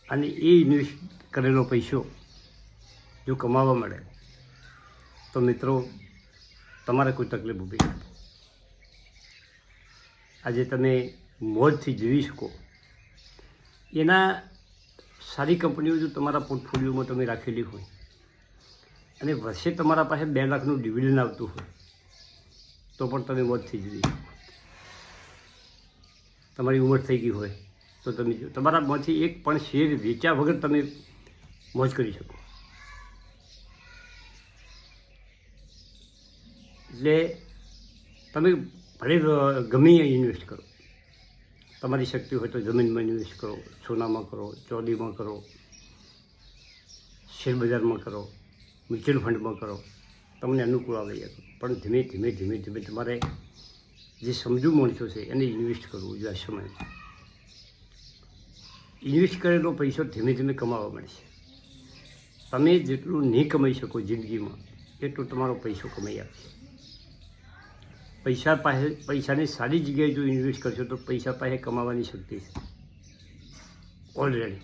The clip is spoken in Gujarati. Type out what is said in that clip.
અને એ ઇન્વેસ્ટ કરેલો પૈસો જો કમાવા મળે તો મિત્રો તમારે કોઈ તકલીફ ઊભી નથી. આજે તમે મોજથી જીવી શકો એના સારી કંપનીઓ જો તમારા પોર્ટફોલિયોમાં તમે રાખેલી હોય અને વર્ષે તમારા પાસે 2 લાખનું ડિવિડન્ડ આવતું હોય તો પણ તમે મોજથી જીવી શકો. તમારી ઉંમર થઈ ગઈ હોય તો તમે તમારામાંથી એક પણ શેર વેચ્યા વગર તમે મોજ કરી શકો. એટલે તમે ભલે ગમે ઇન્વેસ્ટ કરો, તમારી શક્તિ હોય તો જમીનમાં ઇન્વેસ્ટ કરો, સોનામાં કરો, ચોદીમાં કરો, શેર બજારમાં કરો, મ્યુચ્યુઅલ ફંડમાં કરો, તમને અનુકૂળ આવે એ કરો. પણ ધીમે ધીમે ધીમે ધીમે તમારે જે સમજુ માણસો છે એને ઇન્વેસ્ટ કરવું જોઈએ. આ સમયમાં ઇન્વેસ્ટ કરેલો પૈસો ધીમે ધીમે કમાવા મળશે. તમે જેટલું નહીં કમાઈ શકો જિંદગીમાં એટલું તમારો પૈસો કમાઈ આપશે. પૈસાની સારી જગ્યાએ જો ઇન્વેસ્ટ કરશો તો પૈસા પાસે કમાવાની શક્તિ છે ઓલરેડી.